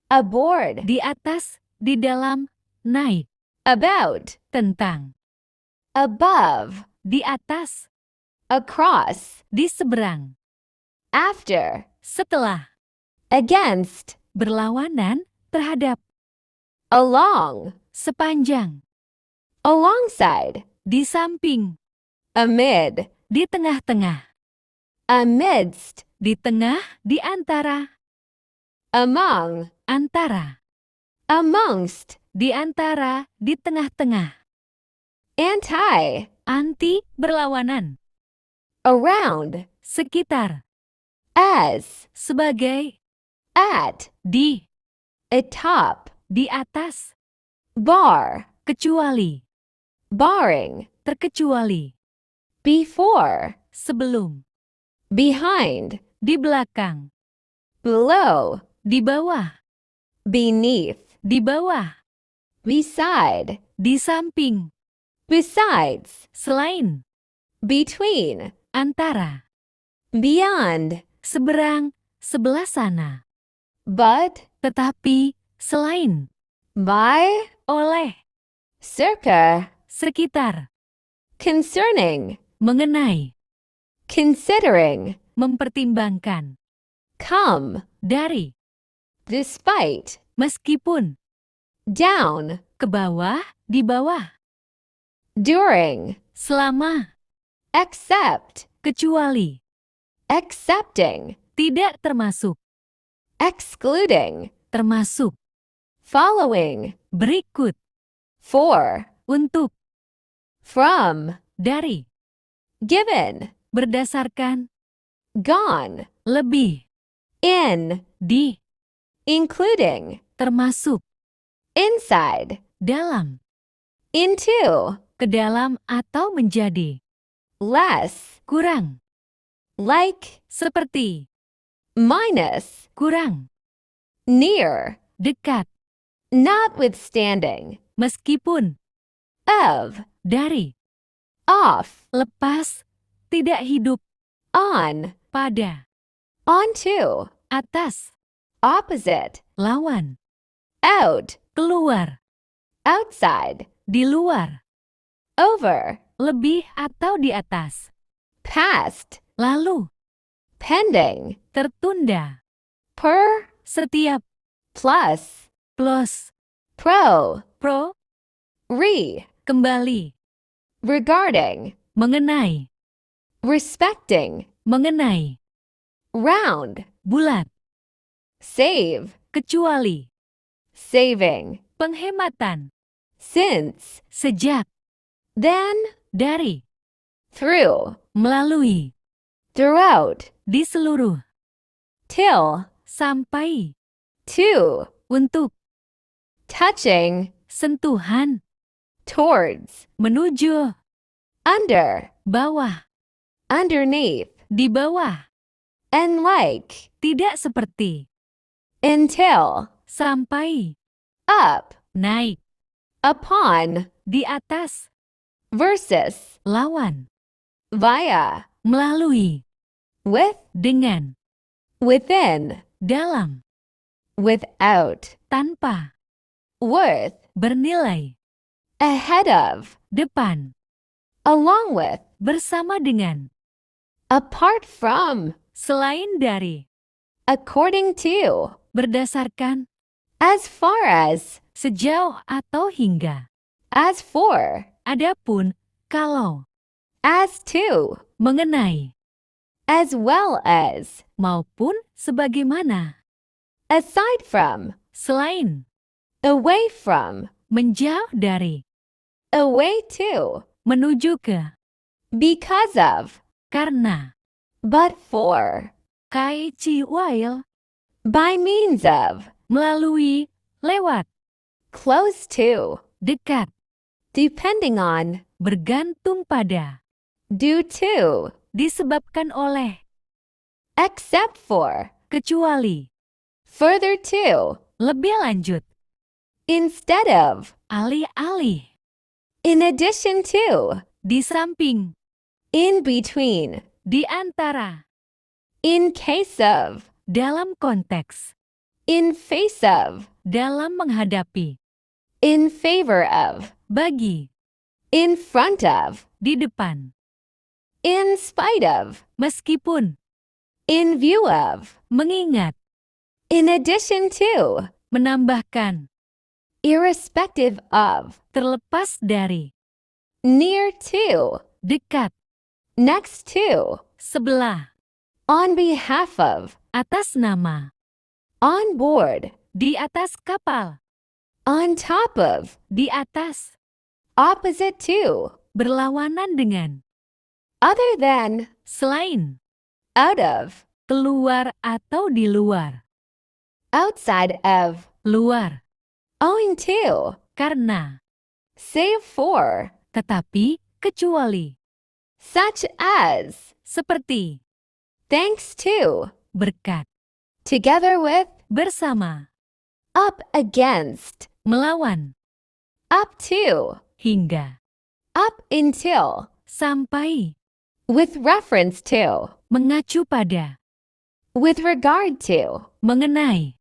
aboard, Di atas, di dalam, naik. about, Tentang. above, Di atas, across, di seberang. after, Setelah. against, Berlawanan, terhadap. along, Sepanjang. alongside, Di samping. amid, Di tengah-tengah. amidst, Di tengah, di antara. among, Antara. amongst, Di antara, di tengah-tengah. anti, Anti, berlawanan. around, Sekitar. as, Sebagai. at, Di. atop, Di atas. bar, Kecuali. barring, Terkecuali. before, Sebelum. behind, Di belakang. below, Di bawah. beneath, Di bawah. beside, Di samping. besides, Selain. between, Antara. beyond, Seberang. Sebelah sana. but, Tetapi. Selain. by, Oleh. circa, Sekitar. concerning, Mengenai. considering, Mempertimbangkan. come, Dari. despite, Meskipun. down, Ke bawah. Di bawah. during, Selama. except, Kecuali. accepting, Tidak termasuk. excluding, Termasuk. following, Berikut. for, Untuk. from, Dari. given, Berdasarkan. gone, Lebih. in, Di. including, Termasuk. inside, Dalam. into, Ke dalam atau menjadi. less, Kurang. like, Seperti. minus, Kurang. near, Dekat. notwithstanding, Meskipun. of, Dari. off, Lepas. Tidak hidup. on, Pada. onto, Atas. opposite, Lawan. out, Keluar. outside, Di luar. over, Lebih atau di atas. past, Lalu. pending, Tertunda. per, Setiap. plus, Plus. pro, Pro. re, Kembali. regarding, Mengenai. respecting, Mengenai. round, Bulat. save, Kecuali. saving, Penghematan. since, Sejak. then, Dari. through, Melalui. throughout, Di seluruh. till, Sampai. to, Untuk. touching, Sentuhan. towards, Menuju. under, Bawah. underneath, Di bawah. and like, Tidak seperti. until, Sampai. up, Naik. upon, Di atas. versus, Lawan. via, Melalui. with, Dengan. within, Dalam. without, Tanpa. worth, Bernilai. ahead of, Depan. along with, Bersama dengan. apart from, Selain dari. according to, Berdasarkan. as far as, Sejauh atau hingga. as for, Adapun. Kalau. as to, Mengenai. as well as, Maupun sebagaimana. aside from, Selain. away from, Menjauh dari. away to, Menuju ke. because of, Karena. but for, Kai chi while. by means of, Melalui. Lewat. close to, Dekat. depending on, Bergantung pada. due to, Disebabkan oleh. except for, Kecuali. further to, Lebih lanjut. instead of, Alih-alih. in addition to, Di samping. in between, Di antara. in case of, Dalam konteks. In face of. dalam menghadapi, In favor of. bagi, In front of. di depan, In spite of. meskipun, In view of. mengingat, In addition to. menambahkan, Irrespective of. terlepas dari, Near to. dekat, Next to. sebelah, On behalf of. atas nama, On board. di atas kapal, On top of. di atas, Opposite to. berlawanan dengan, Other than. selain, Out of. keluar atau di luar, Outside of. luar, Owing to. karena, Save for. tetapi, kecuali, Such as. seperti, Thanks to. berkat, Together with. bersama, Up against. melawan, Up to. hingga, Up until. sampai, With reference to. mengacu pada, With regard to. mengenai,